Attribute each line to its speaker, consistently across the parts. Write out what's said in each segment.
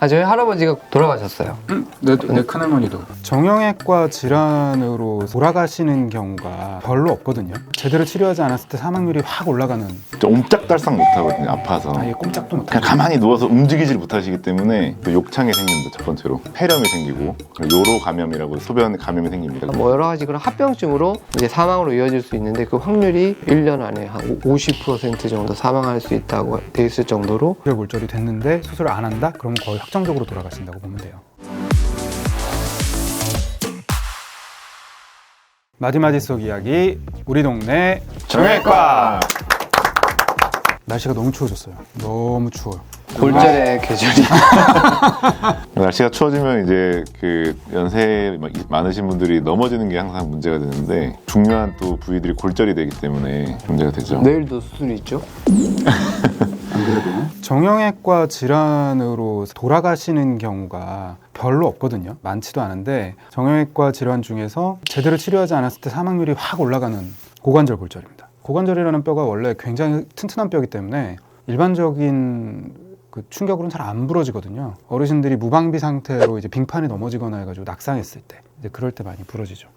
Speaker 1: 저희 할아버지가 돌아가셨어요.
Speaker 2: 내 큰할머니도 정형외과 질환으로 돌아가시는 경우가 별로 없거든요. 제대로 치료하지 않았을 때 사망률이 확 올라가는.
Speaker 3: 옴짝달싹 못하거든요. 아파서
Speaker 2: 아예 꼼짝도 못하고
Speaker 3: 그냥 가만히 누워서 움직이질 못하시기 때문에 또 욕창이 생깁니다. 첫 번째로 폐렴이 생기고 요로 감염이라고 소변 감염이 생깁니다.
Speaker 1: 뭐 여러 가지 그런 합병증으로 이제 사망으로 이어질 수 있는데 그 확률이 1년 안에 한 50% 정도 사망할 수 있다고 돼 있을 정도로
Speaker 2: 골절이 됐는데 수술을 안 한다? 그러면 거의 확정적으로 돌아가신다고 보면 돼요. 마디마디 속 이야기 우리 동네 정형외과. 날씨가 너무 추워졌어요. 너무 추워요.
Speaker 1: 골절의 계절이
Speaker 3: 날씨가 추워지면 이제 그 연세 많으신 분들이 넘어지는 게 항상 문제가 되는데 중요한 또 부위들이 골절이 되기 때문에 문제가 되죠.
Speaker 1: 내일도 수술이 있죠?
Speaker 2: 정형외과 질환으로 돌아가시는 경우가 별로 없거든요. 많지도 않은데 정형외과 질환 중에서 제대로 치료하지 않았을 때 사망률이 확 올라가는 고관절 골절입니다. 고관절이라는 뼈가 원래 굉장히 튼튼한 뼈이기 때문에 일반적인 그 충격으로는 잘 안 부러지거든요. 어르신들이 무방비 상태로 이제 빙판에 넘어지거나 해가지고 낙상했을 때 이제 그럴 때 많이 부러지죠.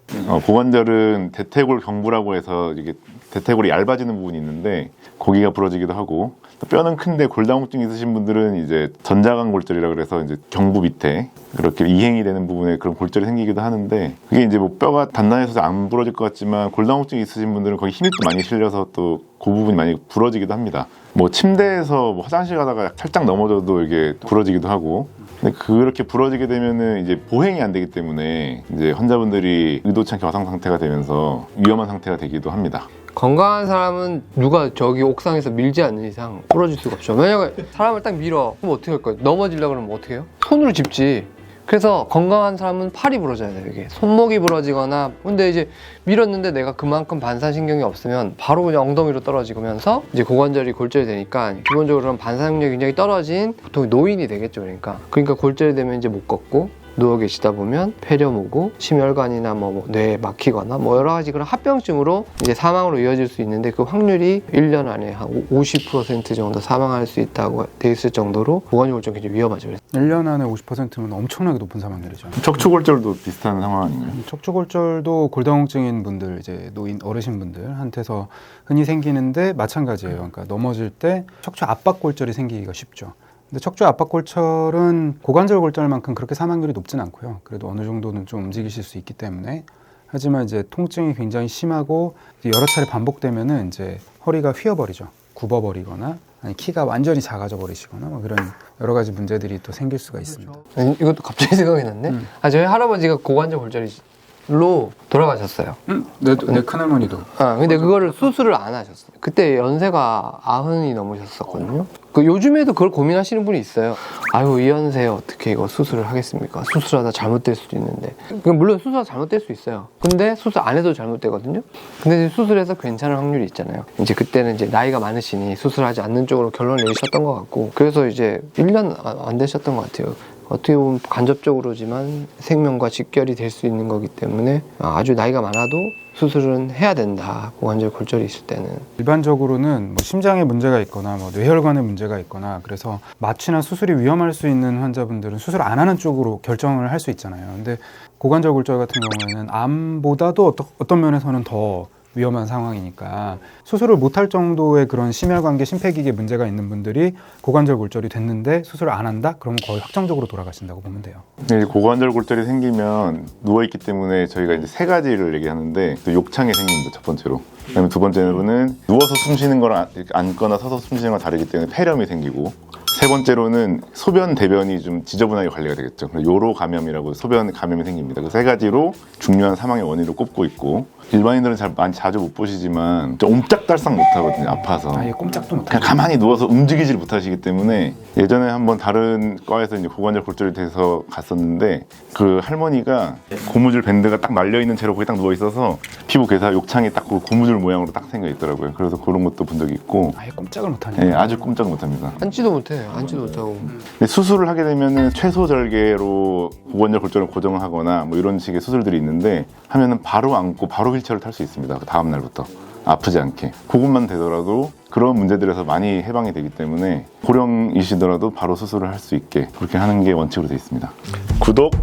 Speaker 3: 고관절은 대퇴골 경부라고 해서 이게 대퇴골이 얇아지는 부분이 있는데 거기가 부러지기도 하고 또 뼈는 큰데 골다공증 있으신 분들은 이제 전자간 골절이라 그래서 이제 경부 밑에 그렇게 이행이 되는 부분에 그런 골절이 생기기도 하는데 그게 이제 뭐 뼈가 단단해서 안 부러질 것 같지만 골다공증 있으신 분들은 거기 힘이 또 많이 실려서 또 그 부분이 많이 부러지기도 합니다. 뭐 침대에서 뭐 화장실 가다가 살짝 넘어져도 이게 부러지기도 하고 근데 그렇게 부러지게 되면은 이제 보행이 안 되기 때문에 이제 환자분들이 의도치 않게 화상 상태가 되면서 위험한 상태가 되기도 합니다.
Speaker 1: 건강한 사람은 누가 저기 옥상에서 밀지 않는 이상 부러질 수가 없죠. 왜냐면 사람을 딱 밀어 그럼 어떻게 할 거예요? 넘어지려고 그러면 어떻게 해요? 손으로 짚지. 그래서 건강한 사람은 팔이 부러져야 돼요. 이게 손목이 부러지거나 근데 이제 밀었는데 내가 그만큼 반사신경이 없으면 바로 그냥 엉덩이로 떨어지면서 이제 고관절이 골절이 되니까 기본적으로 반사능력이 굉장히 떨어진 보통 노인이 되겠죠. 그러니까 골절이 되면 이제 못 걷고 누워 계시다 보면 폐렴 오고 심혈관이나 뭐 뇌에 막히거나 뭐 여러 가지 그런 합병증으로 이제 사망으로 이어질 수 있는데 그 확률이 1년 안에 한 50% 정도 사망할 수 있다고 돼 있을 정도로 고관절 골절이 굉장히 위험하죠.
Speaker 2: 1년 안에 50%면 엄청나게 높은 사망률이죠.
Speaker 3: 척추골절도 비슷한 상황 아닌가요?
Speaker 2: 척추골절도 골다공증인 분들, 이제 노인 어르신분들한테서 흔히 생기는데 마찬가지예요. 그러니까 넘어질 때 척추 압박골절이 생기기가 쉽죠. 근데 척추 압박골절은 고관절 골절만큼 그렇게 사망률이 높진 않고요. 그래도 어느 정도는 좀 움직이실 수 있기 때문에 하지만 이제 통증이 굉장히 심하고 여러 차례 반복되면은 이제 허리가 휘어버리죠. 굽어버리거나 아니 키가 완전히 작아져 버리시거나 뭐 그런 여러 가지 문제들이 또 생길 수가 있습니다.
Speaker 1: 이것도 갑자기 생각이 났네. 저희 할아버지가 고관절 골절로 돌아가셨어요.
Speaker 2: 내 큰할머니도.
Speaker 1: 근데 그거를 수술을 안 하셨어요. 그때 연세가 90이 넘으셨었거든요. 요즘에도 그걸 고민하시는 분이 있어요. 아유, 이 연세에 어떻게 이거 수술을 하겠습니까? 수술하다 잘못될 수도 있는데. 물론 수술하다 잘못될 수 있어요. 근데 수술 안 해도 잘못되거든요. 근데 수술해서 괜찮을 확률이 있잖아요. 이제 그때는 이제 나이가 많으시니 수술하지 않는 쪽으로 결론을 내리셨던 것 같고 그래서 이제 1년 안 되셨던 것 같아요. 어떻게 보면 간접적으로지만 생명과 직결이 될 수 있는 거기 때문에 아주 나이가 많아도 수술은 해야 된다. 고관절 골절이 있을 때는.
Speaker 2: 일반적으로는 뭐 심장에 문제가 있거나 뭐 뇌혈관에 문제가 있거나 그래서 마취나 수술이 위험할 수 있는 환자분들은 수술 안 하는 쪽으로 결정을 할 수 있잖아요. 근데 고관절 골절 같은 경우에는 암보다도 어떤 면에서는 더 위험한 상황이니까 수술을 못할 정도의 그런 심혈관계, 심폐기계 문제가 있는 분들이 고관절 골절이 됐는데 수술을 안 한다? 그러면 거의 확정적으로 돌아가신다고 보면 돼요.
Speaker 3: 고관절 골절이 생기면 누워있기 때문에 저희가 이제 세 가지를 얘기하는데 또 욕창이 생깁니다. 첫 번째로. 그다음에 두 번째로는 누워서 숨 쉬는 거랑 앉거나 서서 숨 쉬는 거랑 다르기 때문에 폐렴이 생기고 세 번째로는 소변, 대변이 좀 지저분하게 관리가 되겠죠. 요로 감염이라고 소변 감염이 생깁니다. 그 세 가지로 중요한 사망의 원인으로 꼽고 있고 일반인들은 자주 못 보시지만 옴짝달싹 못하거든요. 아파서
Speaker 2: 아예 꼼짝도 못하고
Speaker 3: 그냥 가만히 누워서 움직이질 못하시기 때문에 예전에 한번 다른 과에서 이제 고관절 골절이 돼서 갔었는데 그 할머니가 고무줄 밴드가 딱 말려있는 채로 거기 딱 누워있어서 피부 괴사 욕창이 딱 그 고무줄 모양으로 딱 생겨 있더라고요. 그래서 그런 것도 본 적이 있고
Speaker 2: 아예 꼼짝을 못하네요.
Speaker 3: 네, 아주 꼼짝 못합니다.
Speaker 1: 앉지도 못해요. 앉지도 못하고.
Speaker 3: 근데 수술을 하게 되면은 최소 절개로 고관절 골절을 고정하거나 뭐 이런 식의 수술들이 있는데 하면은 바로 앉고 바로 휠체어를 탈 수 있습니다. 그 다음 날부터. 아프지 않게 그것만 되더라도 그런 문제들에서 많이 해방이 되기 때문에 고령이시더라도 바로 수술을 할 수 있게 그렇게 하는 게 원칙으로 되어 있습니다. 구독!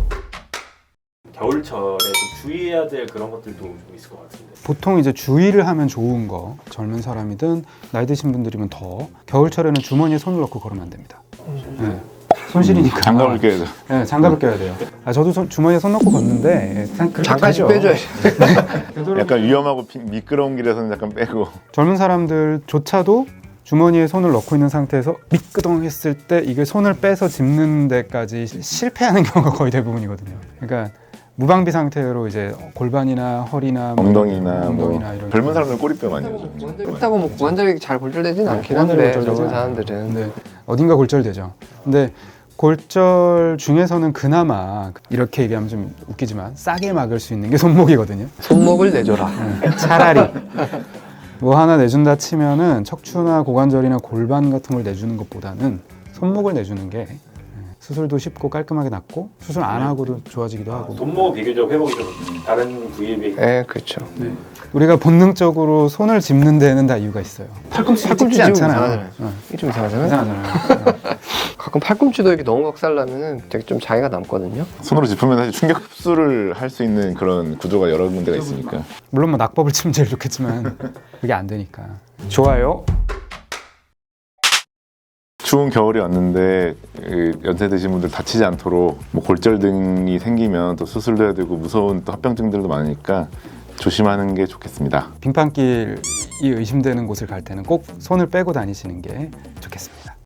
Speaker 4: 겨울철에 좀 주의해야 될 그런 것들도 좀 있을 것 같은데.
Speaker 2: 보통 이제 주의를 하면 좋은 거, 젊은 사람이든 나이 드신 분들이면 더 겨울철에는 주머니에 손을 넣고 걸으면 안 됩니다. 네. 손실이니까.
Speaker 3: 장갑을 껴야죠.
Speaker 2: 네, 장갑을 껴야 돼요. 저도 주머니에 손 넣고 걷는데
Speaker 1: 잠깐씩 빼줘야지.
Speaker 3: 약간 위험하고 미끄러운 길에서는 약간 빼고
Speaker 2: 젊은 사람들조차도 주머니에 손을 넣고 있는 상태에서 미끄덩했을 때 이게 손을 빼서 짚는 데까지 실패하는 경우가 거의 대부분이거든요. 그러니까 무방비 상태로 이제 골반이나 허리나
Speaker 3: 엉덩이나
Speaker 2: 이런
Speaker 3: 젊은 사람들 꼬리뼈 많이 하죠.
Speaker 1: 그렇다고 뭐 고관절이 잘 골절되진 않긴 한데
Speaker 2: 고관절이
Speaker 1: 젊은
Speaker 2: 골절되진
Speaker 1: 사람들은.
Speaker 2: 네, 어딘가 골절되죠. 근데 골절 중에서는 그나마 이렇게 얘기하면 좀 웃기지만 싸게 막을 수 있는 게 손목이거든요.
Speaker 1: 손목을 내줘라.
Speaker 2: 차라리 뭐 하나 내준다 치면은 척추나 고관절이나 골반 같은 걸 내주는 것보다는 손목을 내주는 게 수술도 쉽고 깔끔하게 낫고 수술 안 하고도 좋아지기도 하고.
Speaker 4: 손목 비교적 회복이 좀 다른 부위에 비해
Speaker 1: 네, 그렇죠.
Speaker 2: 우리가 본능적으로 손을 짚는 데는 다 이유가 있어요. 팔꿈치
Speaker 1: 팔꿈치
Speaker 2: 짚지
Speaker 1: 짚으면
Speaker 2: 않잖아요.
Speaker 1: 이상하잖아요. 이게 좀 이상하잖아요.
Speaker 2: 이상하잖아요.
Speaker 1: 가끔 팔꿈치도 이렇게 넉넉살 나면은 되게 좀 자기가 남거든요.
Speaker 3: 손으로 짚으면 사실 충격 흡수를 할 수 있는 그런 구조가 여러 군데가 있으니까
Speaker 2: 물론 뭐 낙법을 치면 제일 좋겠지만 그게 안 되니까.
Speaker 1: 좋아요.
Speaker 3: 추운 겨울이 왔는데 연세 드신 분들 다치지 않도록 뭐 골절 등이 생기면 또 수술도 해야 되고 무서운 또 합병증들도 많으니까 조심하는 게 좋겠습니다.
Speaker 2: 빙판길이 의심되는 곳을 갈 때는 꼭 손을 빼고 다니시는 게 좋겠습니다.